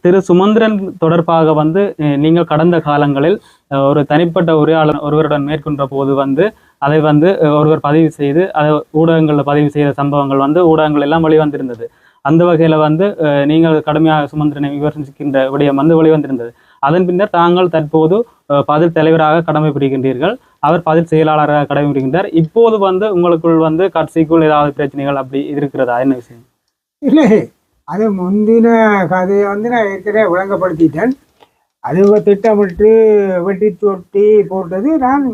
திரு சுமந்திரன் தொடர்பாக வந்து நீங்கள் கடந்த காலங்களில் ஒரு தனிப்பட்ட உரையாளர் ஒருவருடன் மேற்கொண்ட போது வந்து அதை வந்து ஒருவர் பதிவு செய்து அதை ஊடகங்களில் பதிவு செய்த சம்பவங்கள் வந்து ஊடகங்கள் எல்லாம் வெளிவந்திருந்தது. அந்த வகையில் வந்து நீங்கள் கடுமையாக சுமந்திரனை விமர்சிக்கின்ற விடயம் வந்து வெளிவந்திருந்தது. அதன் பின்னர் தாங்கள் தற்போது பதில் தலைவராக கடமை புரிகின்றீர்கள், அவர் பதில் செயலாளராக கடமை புரிகின்றார். இப்போது வந்து உங்களுக்குள் வந்து கட்சிக்குள் ஏதாவது பிரச்சனைகள் அப்படி இருக்கிறதா? என்ன விஷயம்? இல்லை, அது முந்தின கதையை வந்து நான் ஏற்கனவே விளங்கப்படுத்திட்டேன். அது திட்டமிட்டு வெட்டி தொட்டி போட்டது நான்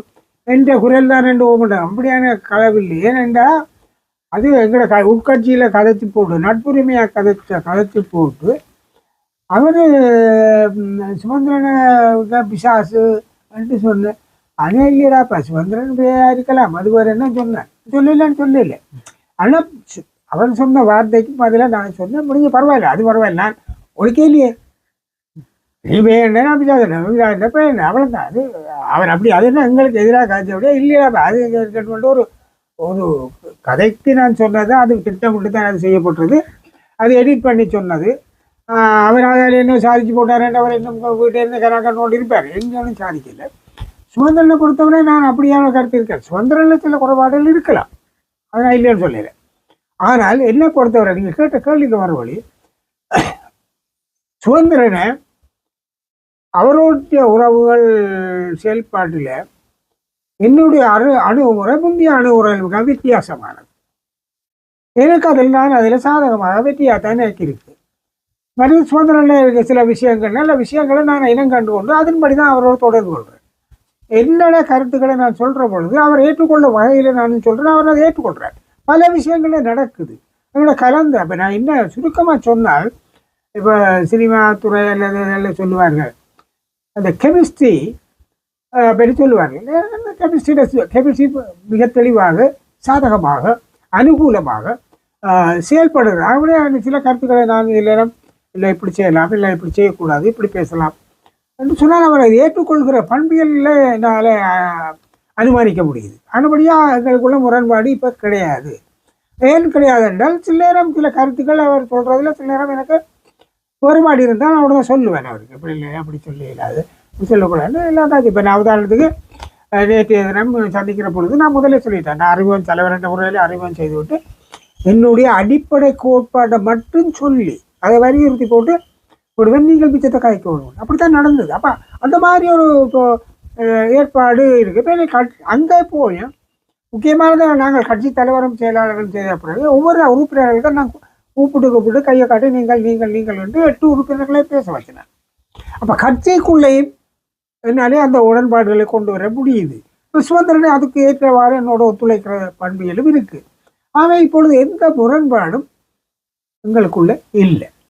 என்ற குரல் தான் ரெண்டு ஓமட்டேன். அப்படியான களவில்லை. ஏனென்றா அது எங்களோட உட்கட்சியில் கதைத்து போட்டு நட்புரிமையாக கதைத்து போட்டு அவர் சுமந்திரனை பிசாசு என்று சொன்னேன். ஆனால் இல்லையாப்பா, சுமந்திரன் இருக்கலாம், அது வேறு என்ன சொன்னேன், சொல்லலை. ஆனால் அவன் சொன்ன வார்த்தைக்கு பதிலாக நான் சொன்னேன், முடிஞ்ச பரவாயில்ல, அது பரவாயில்ல, நான் ஒழிக்க இல்லையே, நீ வேணா அப்படி என்ன அவ்வளோதான். அது அவன் அப்படி அது என்ன எங்களுக்கு எதிராக காய்ச்ச அப்படியே இல்லையாப்பா, அது இருக்கட்டும். ஒரு ஒரு கதைக்கு நான் சொன்னது, அது திட்டமிட்டு தான் அது செய்யப்பட்டது. அது எடிட் பண்ணி சொன்னது. அவர் அதில் என்ன சாதிச்சு போட்டார், அவர் இன்னும் வீட்டை இருந்து கணக்கன் கொண்டு இருப்பார், எங்கேயும் சாதிக்கலை. சுதந்திரனை பொறுத்தவரை நான் அப்படியான கருத்து இருக்கேன். சுதந்திரத்தில் சில குறைபாடுகள் இருக்கலாம், அதை நான் இல்லைன்னு சொல்லலை. ஆனால் என்னை பொறுத்தவரை நீங்கள் கேட்ட கேள்விக்கு வர வழி, சுதந்திரனை அவருடைய உறவுகள் செயல்பாட்டில் என்னுடைய அணுகுமுறை முந்தைய அணுகுமுறை வித்தியாசமானது. எனக்கு அதில் சாதகமாக வெற்றியாகத்தான் எனக்கு இருக்கு. மனித சுதந்திரனில் இருக்க சில விஷயங்கள், நல்ல விஷயங்களை நான் இனம் கண்டு கொண்டு அதன்படி தான் அவரோட தொடர்பு கொள்கிறேன். என்னோட கருத்துக்களை நான் சொல்கிற பொழுது அவர் ஏற்றுக்கொள்ள வகையில் நான் சொல்கிறேன், அவர் அதை ஏற்றுக்கொள்கிறார். பல விஷயங்களே நடக்குது எங்களோட கலந்து. அப்போ நான் என்ன சுருக்கமாக சொன்னால், இப்போ சினிமா துறை அல்லது சொல்லுவார்கள் அந்த கெமிஸ்ட்ரி பற்றி சொல்லுவார்கள். கெமிஸ்ட்ரி மிக தெளிவாக சாதகமாக அனுகூலமாக செயல்படுகிறது. அவரே சில கருத்துக்களை நான் இல்லை இப்படி செய்யலாம், இல்லை இப்படி செய்யக்கூடாது, இப்படி பேசலாம் என்று சொன்னால் அவரை ஏற்றுக்கொள்கிற பண்பியலில் என்னால் அனுமானிக்க முடியுது. அதுபடியாக எங்களுக்குள்ள முரண்பாடு இப்போ கிடையாது. ஏன் கிடையாது என்றால், சில நேரம் சில கருத்துக்கள் அவர் சொல்கிறதுல சில நேரம் எனக்கு வேறுபாடு இருந்தால் நான் உடனே சொல்லுவேன், அவருக்கு இப்படி இல்லை, அப்படி சொல்ல இல்லாது, இப்படி சொல்லக்கூடாது இல்லாதாச்சு. இப்போ நான் உதாரணத்துக்கு நேற்றைய தினம் சந்திக்கிற பொழுது நான் முதலே சொல்லிட்டேன், நான் அறிமுகம் தலைவர் என்ற முறையில் அறிமுகம் செய்துவிட்டு என்னுடைய அடிப்படை கோட்பாட்டை மட்டும் சொல்லி அதை வலியுறுத்தி போட்டு விடுவேன், நீங்கள் பிச்சத்தை காய்க்க விடுவோம். அப்படித்தான் நடந்தது. அப்போ அந்த மாதிரி ஒரு ஏற்பாடு இருக்குது. இப்போ அங்கே போய் முக்கியமானது, நாங்கள் கட்சி தலைவரும் செயலாளரும் செய்த பிறகு ஒவ்வொரு உறுப்பினர்களுக்கும் நான் கூப்பிட்டு கையை காட்டி நீங்கள் என்று 8 உறுப்பினர்களை பேச வச்சினேன். அப்போ கட்சிக்குள்ளேயும் என்னாலே அந்த உடன்பாடுகளை கொண்டு வர முடியுது. சுதந்திரனை அதுக்கு ஏற்றவாறு என்னோட ஒத்துழைக்கிற பண்பியலும் இருக்குது. ஆனால் இப்பொழுது எந்த முரண்பாடும் எங்களுக்குள்ள இல்லை.